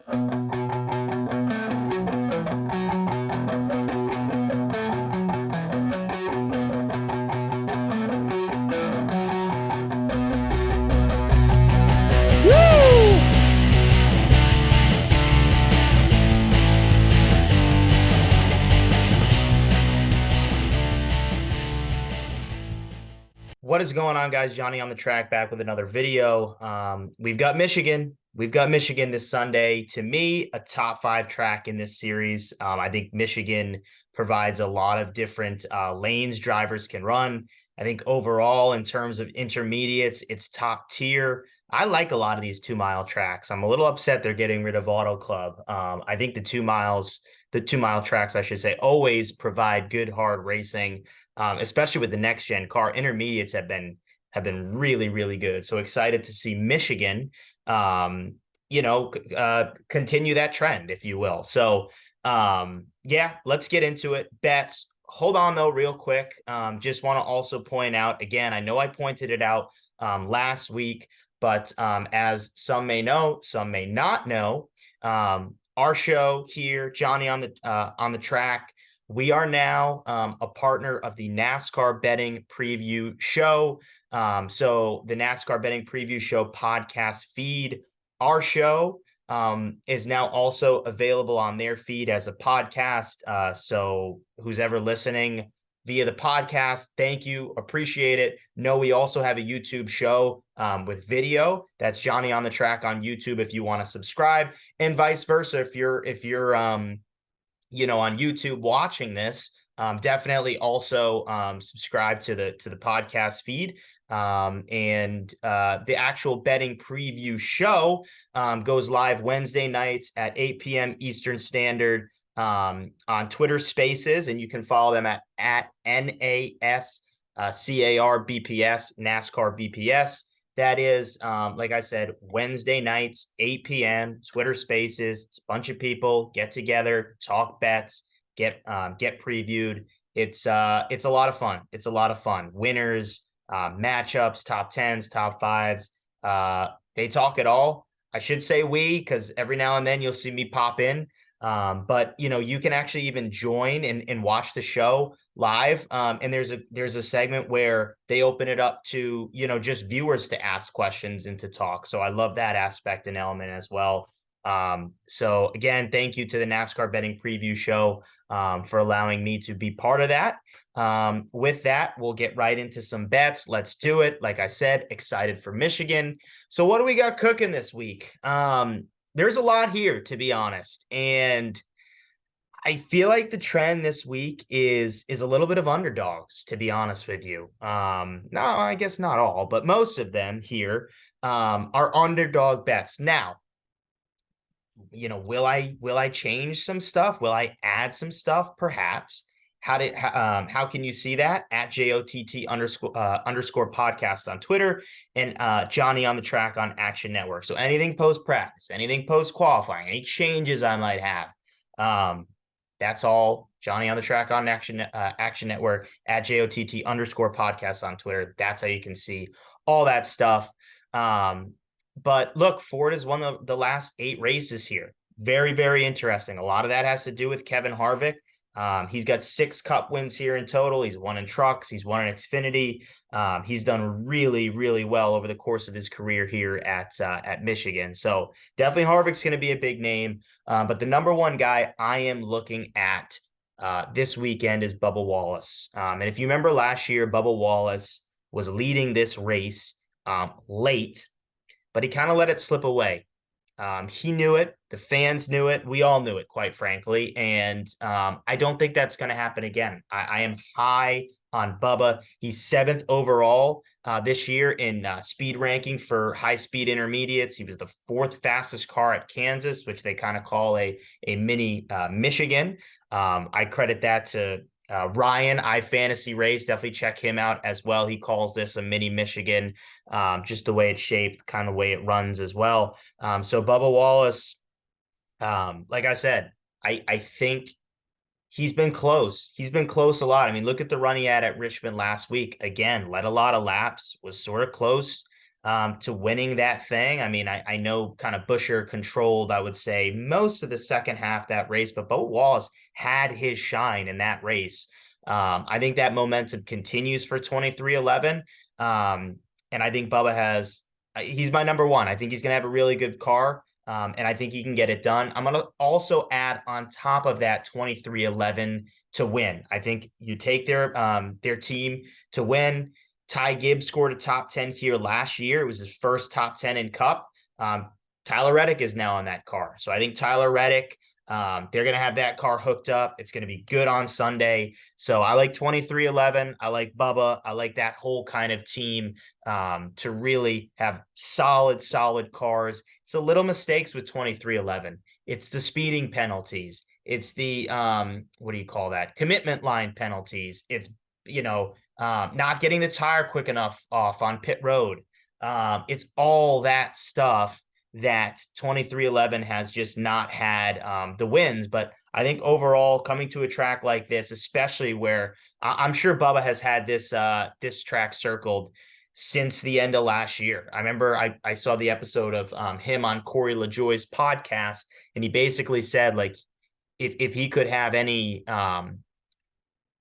What is going on, guys? Johnny on the track back with another video. We've got Michigan. We've got Michigan this Sunday. To me, a top 5 track in this series. I think Michigan provides a lot of different lanes drivers can run. I think overall, in terms of intermediates, it's top tier. I like a lot of these 2 mile tracks. I'm a little upset they're getting rid of Auto Club. I think the 2 mile tracks, I should say, always provide good, hard racing. Especially with the next gen car. Intermediates have been really, really good. So excited to see Michigan, continue that trend, if you will. So yeah, let's get into it. Bets. Hold on though, real quick. Just want to also point out again. I know I pointed it out last week, but as some may know, some may not know, our show here, Johnny on the track. We are now a partner of the NASCAR Betting Preview Show. So the NASCAR Betting Preview Show podcast feed, our show is now also available on their feed as a podcast. So who's ever listening via the podcast, thank you, appreciate it. No, we also have a YouTube show with video. That's Johnny on the Track on YouTube if you want to subscribe, and vice versa. If you're on YouTube watching this, definitely also subscribe to the podcast feed. And the actual betting preview show goes live Wednesday nights at 8 p.m. Eastern Standard on Twitter Spaces, and you can follow them at NASCAR BPS, NASCAR BPS. That is, like I said, Wednesday nights, 8 p.m., Twitter Spaces. It's a bunch of people get together, talk bets, get previewed. It's a lot of fun. It's a lot of fun. Winners, matchups, top 10s, top 5s. They talk it all. I should say we, because every now and then you'll see me pop in. But you can actually even join and watch the show live. And there's a segment where they open it up to, just viewers to ask questions and to talk. So I love that aspect and element as well. So again, thank you to the NASCAR Betting Preview Show for allowing me to be part of that. With that, we'll get right into some bets. Let's do it. Like I said, excited for Michigan. So what do we got cooking this week? There's a lot here, to be honest. And I feel like the trend this week is a little bit of underdogs, to be honest with you. No, I guess not all, but most of them here are underdog bets. Now, will I change some stuff? Will I add some stuff? Perhaps. How can you see that? At JOTT underscore podcast on Twitter, and Johnny on the Track on Action Network. So anything post practice, anything post qualifying, any changes I might have, that's all Johnny on the Track on Action Network, at JOTT underscore podcast on Twitter. That's how you can see all that stuff. But look, Ford has won the last 8 races here. Very, very interesting. A lot of that has to do with Kevin Harvick. He's got 6 cup wins here in total. He's won in trucks. He's won in Xfinity. He's done really, really well over the course of his career here at Michigan. So definitely Harvick's going to be a big name. But the number one guy I am looking at this weekend is Bubba Wallace. And if you remember last year, Bubba Wallace was leading this race late, but he kind of let it slip away. He knew it. The fans knew it. We all knew it, quite frankly. And I don't think that's going to happen again. I am high on Bubba. He's 7th overall this year in speed ranking for high-speed intermediates. He was the 4th fastest car at Kansas, which they kind of call a mini Michigan. I credit that to Ryan, iFantasy Race. Definitely check him out as well. He calls this a mini Michigan, just the way it's shaped, kind of the way it runs as well. So Bubba Wallace, like I said, I think he's been close. He's been close a lot. I mean, look at the run he had at Richmond last week. Again, led a lot of laps, was sort of close to winning that thing. I mean, I know kind of Busher controlled, I would say, most of the second half of that race, but Bo Wallace had his shine in that race. I think that momentum continues for 23XI. And I think Bubba he's my number one. I think he's going to have a really good car. And I think he can get it done. I'm going to also add on top of that 23XI to win. I think you take their team to win. Ty Gibbs scored a top 10 here last year. It was his first top 10 in Cup. Tyler Reddick is now on that car. So I think Tyler Reddick, they're going to have that car hooked up. It's going to be good on Sunday. So I like 23XI. I like Bubba. I like that whole kind of team to really have solid cars. It's the little mistakes with 23XI. It's the speeding penalties. It's the, what do you call that? Commitment line penalties. It's, not getting the tire quick enough off on pit road. It's all that stuff that 23XI has just not had the wins. But I think overall, coming to a track like this, especially where I'm sure Bubba has had this track circled since the end of last year. I remember I saw the episode of him on Corey LaJoie's podcast, and he basically said, like, if he could have any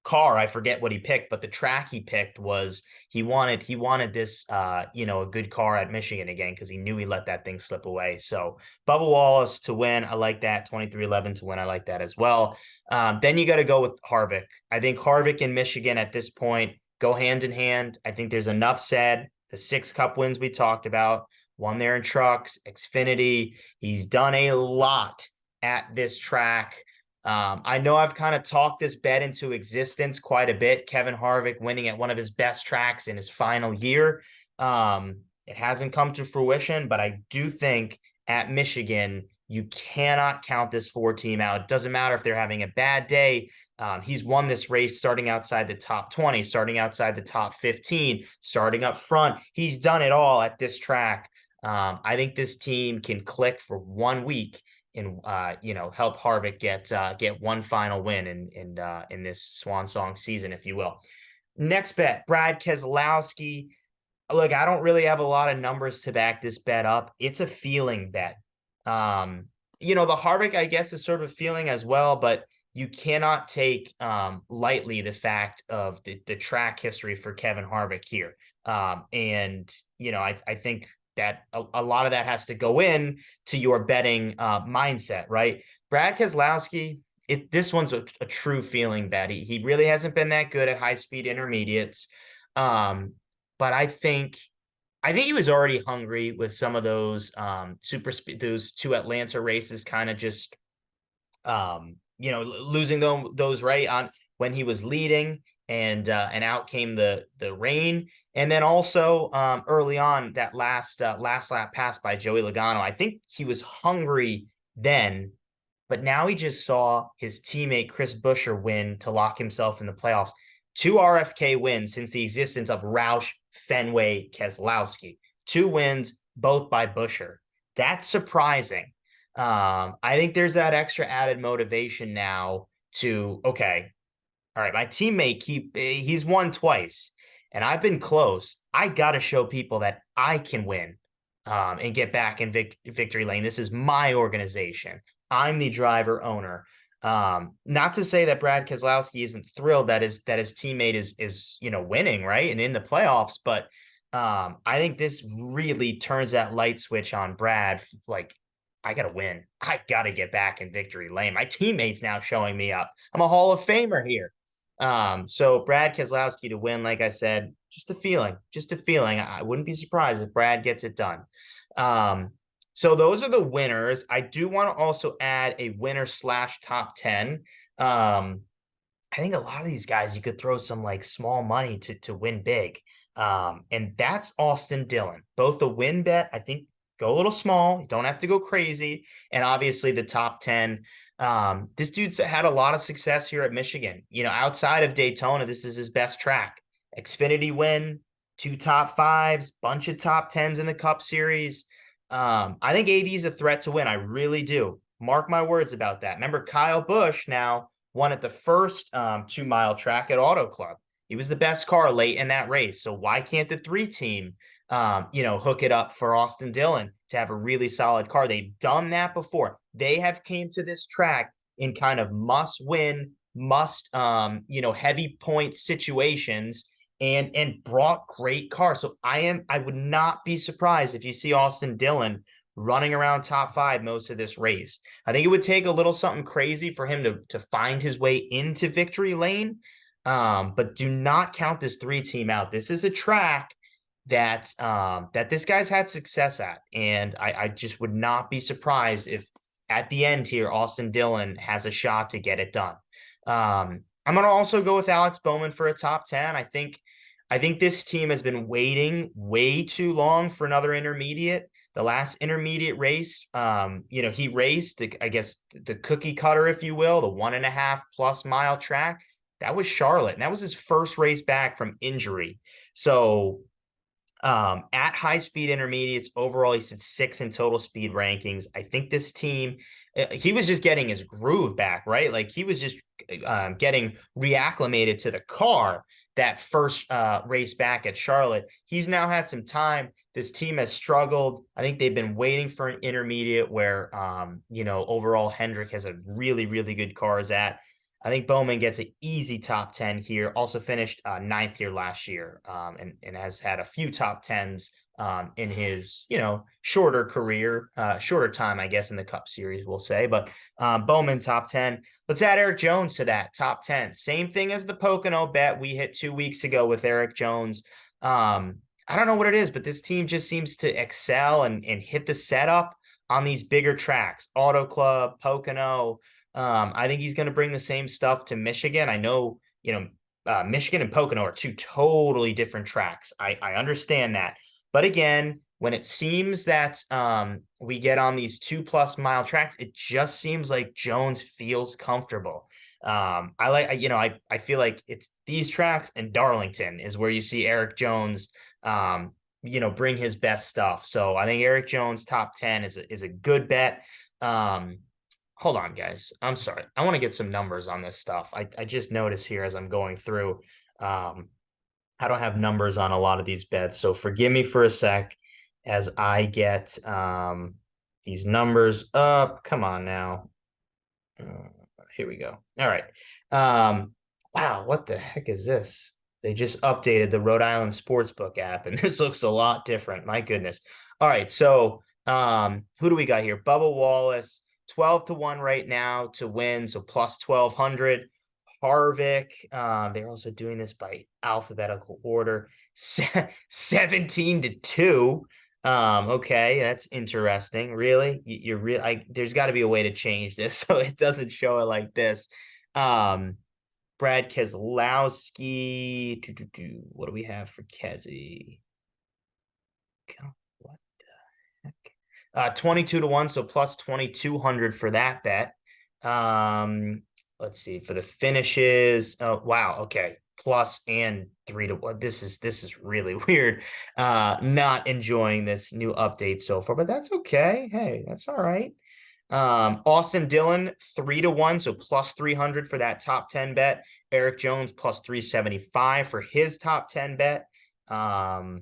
car, I forget what he picked, but the track he picked was he wanted this a good car at Michigan again, because he knew he let that thing slip away. So Bubba Wallace to win, I like that. 23XI to win, I like that as well. Then you got to go with Harvick. I think Harvick and Michigan at this point go hand in hand. I think there's enough said. The 6 Cup wins we talked about, won there in trucks, Xfinity. He's done a lot at this track. I know I've kind of talked this bet into existence quite a bit. Kevin Harvick winning at one of his best tracks in his final year. It hasn't come to fruition, but I do think at Michigan, you cannot count this 4 team out. It doesn't matter if they're having a bad day. He's won this race starting outside the top 20, starting outside the top 15, starting up front. He's done it all at this track. I think this team can click for 1 week and help Harvick get one final win in this swan song season, if you will. Next bet, Brad Keselowski. Look, I don't really have a lot of numbers to back this bet up. It's a feeling bet. The Harvick, I guess, is sort of a feeling as well, but you cannot take lightly the fact of the track history for Kevin Harvick here. I think that a lot of that has to go in to your betting mindset, right? Brad Keselowski, this one's a true feeling bet. He really hasn't been that good at high-speed intermediates. But I think he was already hungry with some of those super speed, those 2 Atlanta races, kind of just losing those right on when he was leading, and out came the rain. And then also early on, that last lap pass by Joey Logano, I think he was hungry then, but now he just saw his teammate Chris Buescher win to lock himself in the playoffs. 2 RFK wins since the existence of Roush, Fenway, Keselowski. 2 wins, both by Buescher. That's surprising. I think there's that extra added motivation now to, okay, all right, my teammate, he's won twice, and I've been close. I got to show people that I can win and get back in victory lane. This is my organization. I'm the driver owner. Not to say that Brad Keselowski isn't thrilled that his teammate is winning, right, and in the playoffs, but I think this really turns that light switch on Brad. Like, I got to win. I got to get back in victory lane. My teammate's now showing me up. I'm a Hall of Famer here. So Brad Keselowski to win, like I said, just a feeling. I wouldn't be surprised if Brad gets it done. So those are the winners. I do want to also add a winner / top 10. I think a lot of these guys, you could throw some like small money to win big. And that's Austin Dillon. Both the win bet, I think, go a little small. You don't have to go crazy. And obviously the top 10. This dude's had a lot of success here at Michigan. Outside of Daytona, this is his best track. Xfinity win, 2 top 5s, bunch of top 10s in the Cup Series. I think AD is a threat to win. I really do. Mark my words about that. Remember, Kyle Busch now won at the first 2-mile track at Auto Club. He was the best car late in that race. So why can't the 3 team hook it up for Austin Dillon to have a really solid car. They've done that before. They have came to this track in kind of must win, heavy point situations and brought great cars. So I would not be surprised if you see Austin Dillon running around top 5 most of this race. I think it would take a little something crazy for him to find his way into victory lane. But do not count this 3 team out. This is a track that this guy's had success at. And I just would not be surprised if at the end here, Austin Dillon has a shot to get it done. I'm going to also go with Alex Bowman for a top 10. I think this team has been waiting way too long for another intermediate. The last intermediate race, he raced, the cookie cutter, if you will, the 1.5+ mile track. That was Charlotte, and that was his first race back from injury. So at high speed intermediates overall, he's at 6 in total speed rankings. I think this team, he was just getting his groove back, right? Like he was just getting reacclimated to the car that first race back at Charlotte. He's now had some time. This team has struggled. I think they've been waiting for an intermediate where, overall Hendrick has a really, really good cars at. I think Bowman gets an easy top 10 here. Also finished 9th here last year, and has had a few top 10s in his, shorter career, shorter time, I guess, in the Cup Series, we'll say. But Bowman top 10. Let's add Eric Jones to that top 10. Same thing as the Pocono bet we hit 2 weeks ago with Eric Jones. I don't know what it is, but this team just seems to excel and hit the setup on these bigger tracks. Auto Club, Pocono. I think he's going to bring the same stuff to Michigan. I know, Michigan and Pocono are 2 totally different tracks. I understand that. But again, when it seems that we get on these 2+ mile tracks, it just seems like Jones feels comfortable. I feel like it's these tracks, and Darlington is where you see Eric Jones, bring his best stuff. So I think Eric Jones top 10 is a good bet. Hold on, guys. I'm sorry. I want to get some numbers on this stuff. I just noticed here as I'm going through, I don't have numbers on a lot of these bets. So forgive me for a sec as I get these numbers up. Come on now. Here we go. All right. Wow, what the heck is this? They just updated the Rhode Island Sportsbook app, and this looks a lot different. My goodness. All right. So who do we got here? Bubba Wallace. 12-1 right now to win, so plus 1,200. Harvick, they're also doing this by alphabetical order. 17-2. Okay, that's interesting. Really, you're real. There's got to be a way to change this so it doesn't show it like this. Brad Keselowski. What do we have for Kezi? What the heck? 22-1, so plus 2,200 for that bet. Let's see for the finishes. Oh wow, okay, plus and 3-1. This is really weird. Not enjoying this new update so far, but that's okay. Hey, that's all right. Austin Dillon 3-1, so plus 300 for that top 10 bet. Eric Jones plus 375 for his top 10 bet. Alex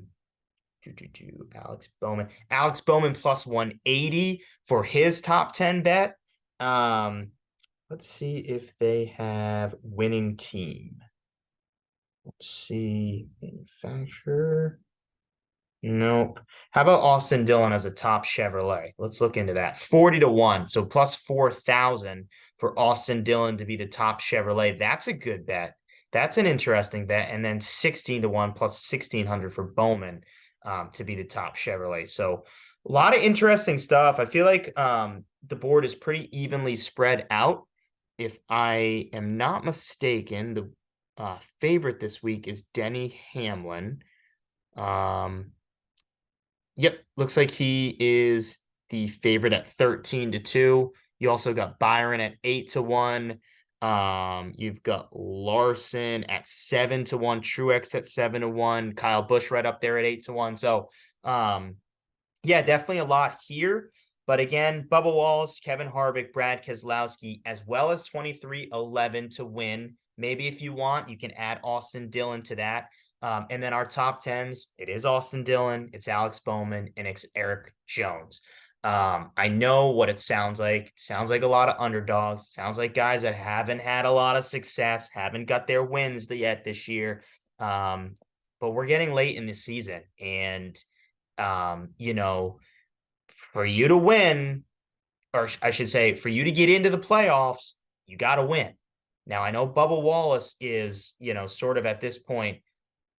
Bowman plus 180 for his top 10 bet. Let's see if they have winning team. Let's see, manufacturer. Nope. How about Austin Dillon as a top Chevrolet? Let's look into that. 40-1, so plus 4,000 for Austin Dillon to be the top Chevrolet. That's a good bet. That's an interesting bet. And then 16-1 plus 1,600 for Bowman to be the top Chevrolet. So a lot of interesting stuff. I feel like the board is pretty evenly spread out. If I am not mistaken, the favorite this week is Denny Hamlin. Yep, looks like he is the favorite at 13-2. You also got Byron at 8-1. You've got Larson at 7-1, Truex at 7-1, Kyle Busch right up there at 8-1. So, yeah, definitely a lot here. But again, Bubba Wallace, Kevin Harvick, Brad Keselowski, as well as 23-11 to win. Maybe if you want, you can add Austin Dillon to that. And then our top tens, it is Austin Dillon, it's Alex Bowman, and it's Eric Jones. I know what it sounds like. It sounds like a lot of underdogs. It sounds like guys that haven't had a lot of success, haven't got their wins yet this year. But we're getting late in the season. And, for you to win, or I should say, for you to get into the playoffs, you got to win. Now, I know Bubba Wallace is, sort of at this point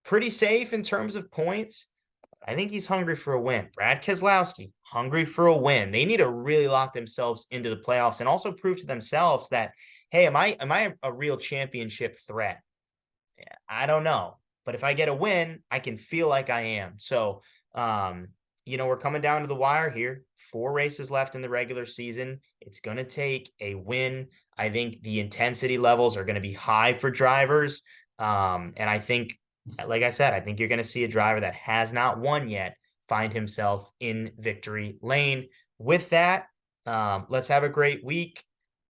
pretty safe in terms of points. I think he's hungry for a win. Brad Keselowski, hungry for a win. They need to really lock themselves into the playoffs and also prove to themselves that, hey, am I a real championship threat? I don't know. But if I get a win, I can feel like I am. So, we're coming down to the wire here. 4 races left in the regular season. It's going to take a win. I think the intensity levels are going to be high for drivers. And I think, like I said, I think you're going to see a driver that has not won yet find himself in victory lane. With that, let's have a great week.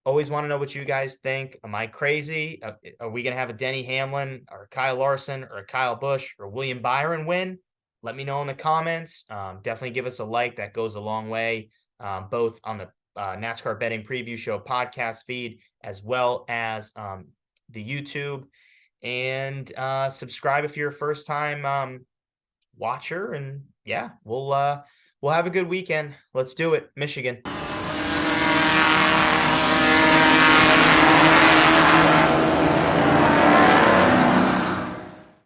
Always want to know what you guys think. Am I crazy? Are we going to have a Denny Hamlin or a Kyle Larson or a Kyle Busch or William Byron win? Let me know in the comments. Definitely give us a like. That goes a long way, both on the NASCAR Betting Preview Show podcast feed as well as the YouTube. And subscribe if you're a first-time watcher. And yeah, we'll have a good weekend. Let's do it, Michigan.